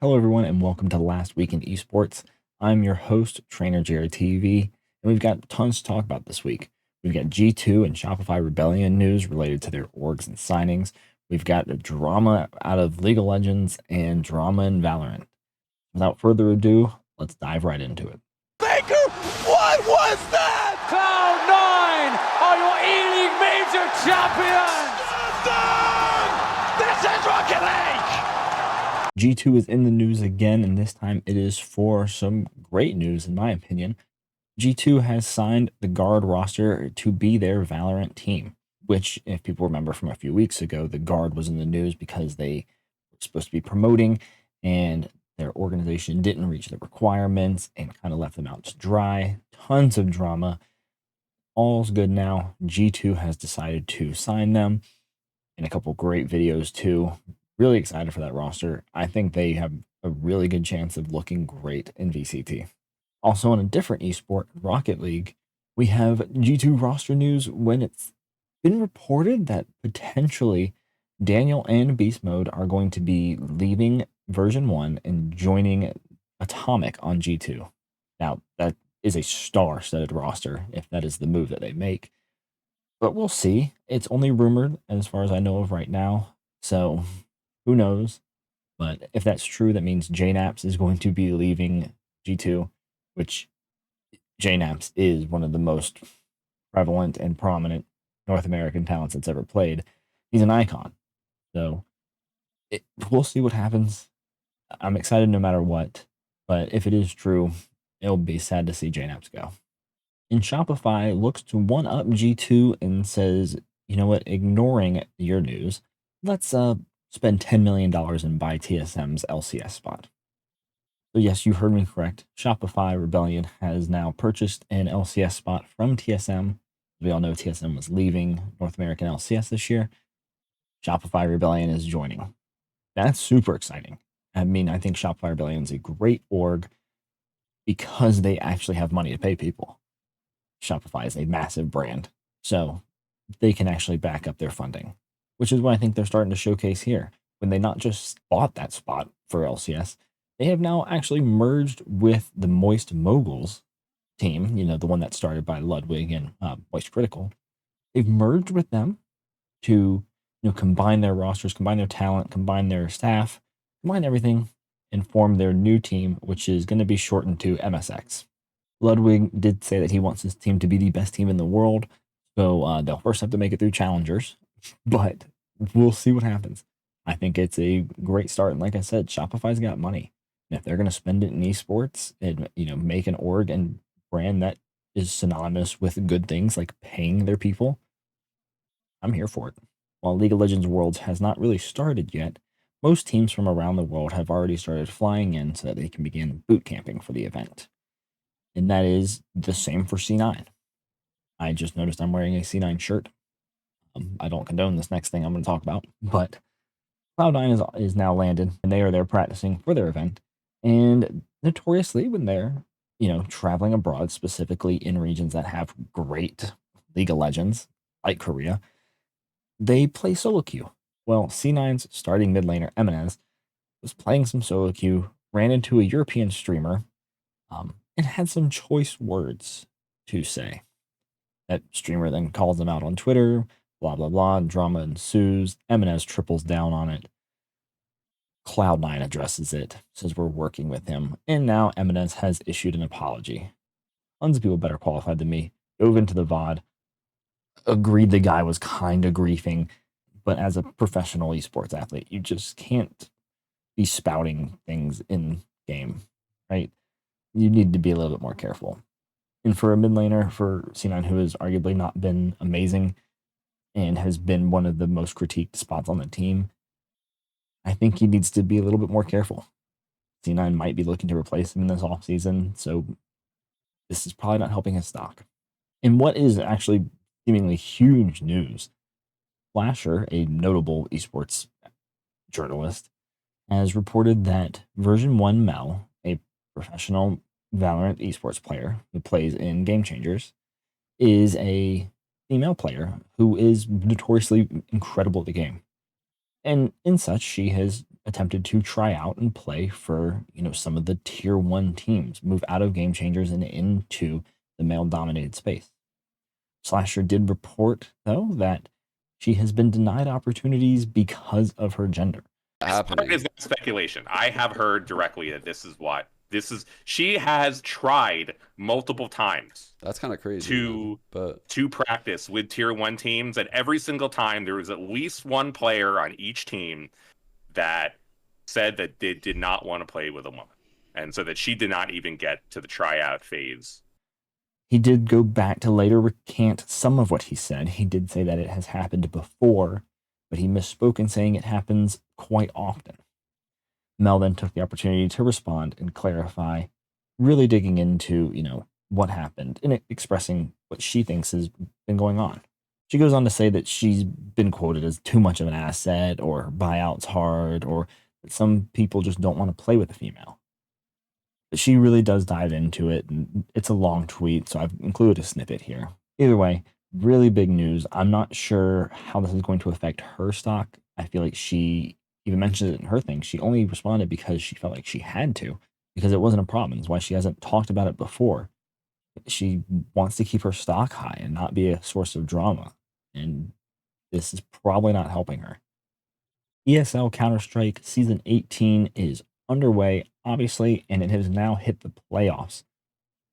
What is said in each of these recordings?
Hello, everyone, and welcome to Last Week in Esports. I'm your host, Trainer Jared TV, and we've got tons to talk about this week. We've got G2 and Shopify Rebellion news related to their orgs and signings. We've got the drama out of League of Legends and drama in Valorant. Without further ado, let's dive right into it. Baker, what was that? Cloud9 are your E-League major champions! This is Rocket League! G2 is in the news again, and this time it is for some great news, in my opinion. G2 has signed the Guard roster to be their Valorant team, which, if people remember from a few weeks ago, the Guard was in the news because they were supposed to be promoting and their organization didn't reach the requirements and kind of left them out to dry. Tons of drama. All's good now. G2 has decided to sign them, and a couple great videos too. Really excited for that roster. I think they have a really good chance of looking great in VCT. Also, on a different esport, Rocket League, we have G2 roster news when it's been reported that potentially Daniel and Beast Mode are going to be leaving version 1 and joining Atomic on G2. Now, that is a star-studded roster if that is the move that they make. But we'll see. It's only rumored as far as I know of right now. So who knows? But if that's true, that means JNAPS is going to be leaving G2, which JNAPS is one of the most prevalent and prominent North American talents that's ever played. He's an icon. So we'll see what happens. I'm excited no matter what. But if it is true, it'll be sad to see JNAPS go. And Shopify looks to one-up G2 and says, you know what, ignoring your news, let's spend $10 million and buy TSM's LCS spot. So yes, you heard me correct. Shopify Rebellion has now purchased an LCS spot from TSM. We all know TSM was leaving North American LCS this year. Shopify Rebellion is joining. That's super exciting. I mean, I think Shopify Rebellion is a great org because they actually have money to pay people. Shopify is a massive brand, so they can actually back up their funding, which is what I think they're starting to showcase here. When they not just bought that spot for LCS, they have now actually merged with the Moist Moguls team, you know, the one that started by Ludwig and Moist Critical. They've merged with them to, combine their rosters, combine their talent, combine their staff, combine everything, and form their new team, which is going to be shortened to MSX. Ludwig did say that he wants his team to be the best team in the world, so they'll first have to make it through challengers, but we'll see what happens. I think it's a great start, and like I said, Shopify's got money. And if they're going to spend it in esports and make an org and brand that is synonymous with good things like paying their people, I'm here for it. While League of Legends Worlds has not really started yet, most teams from around the world have already started flying in so that they can begin boot camping for the event. And that is the same for C9. I just noticed I'm wearing a C9 shirt. I don't condone this next thing I'm going to talk about, but Cloud9 is now landed, and they are there practicing for their event. And notoriously, when they're traveling abroad, specifically in regions that have great League of Legends, like Korea, they play solo queue. Well, C9's starting mid laner Eminez was playing some solo queue, ran into a European streamer, and had some choice words to say. That streamer then calls them out on Twitter, blah, blah, blah, and drama ensues. Eminez triples down on it. Cloud9 addresses it, says we're working with him, and now Eminez has issued an apology. Tons of people better qualified than me dove into the VOD, agreed the guy was kind of griefing, but as a professional esports athlete, you just can't be spouting things in game, right? You need to be a little bit more careful. And for a mid laner, for C9, who has arguably not been amazing and has been one of the most critiqued spots on the team, I think he needs to be a little bit more careful. C9 might be looking to replace him in this offseason, so this is probably not helping his stock. And what is actually seemingly huge news, Flasher, a notable esports journalist, has reported that version 1 Mel, a professional Valorant esports player who plays in Game Changers, is a female player who is notoriously incredible at the game. And in such, she has attempted to try out and play for, some of the tier 1 teams, move out of game changers and into the male dominated space. Slasher did report, though, that she has been denied opportunities because of her gender. This part is not speculation. I have heard directly that she has tried multiple times. That's kind of crazy to practice with tier 1 teams, and every single time there was at least one player on each team that said that they did not want to play with a woman, and so that she did not even get to the tryout phase. He did go back to later recant some of what he said. He did say that it has happened before, but he misspoke in saying it happens quite often. Mel then took the opportunity to respond and clarify, really digging into, what happened and expressing what she thinks has been going on. She goes on to say that she's been quoted as too much of an asset, or buyout's hard, or that some people just don't want to play with a female. But she really does dive into it, and it's a long tweet, so I've included a snippet here. Either way, really big news. I'm not sure how this is going to affect her stock. I feel like she even mentioned it in her thing. She only responded because she felt like she had to, because it wasn't a problem. It's why she hasn't talked about it before. She wants to keep her stock high and not be a source of drama, and this is probably not helping her. ESL Counter-Strike Season 18 is underway, obviously, and it has now hit the playoffs.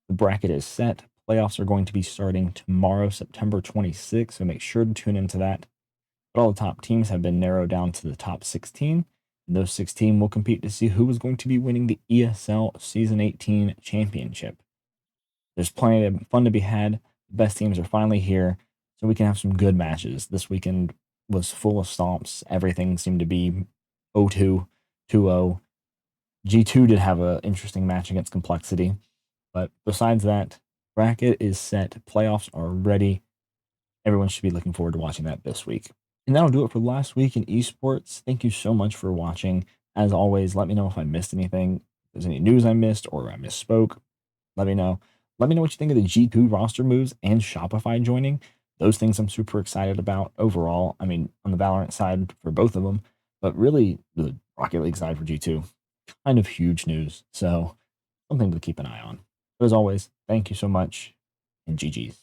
The bracket is set. Playoffs are going to be starting tomorrow, September 26th, so make sure to tune into that. But all the top teams have been narrowed down to the top 16, and those 16 will compete to see who is going to be winning the ESL Season 18 championship. There's plenty of fun to be had. The best teams are finally here, so we can have some good matches. This weekend was full of stomps. Everything seemed to be 0-2, 2-0. G2 did have an interesting match against Complexity. But besides that, bracket is set. Playoffs are ready. Everyone should be looking forward to watching that this week. And that'll do it for last week in esports. Thank you so much for watching. As always, let me know if I missed anything. If there's any news I missed or I misspoke, let me know. Let me know what you think of the G2 roster moves and Shopify joining. Those things I'm super excited about overall. I mean, on the Valorant side for both of them, but really the Rocket League side for G2. Kind of huge news. So something to keep an eye on. But as always, thank you so much, and GG's.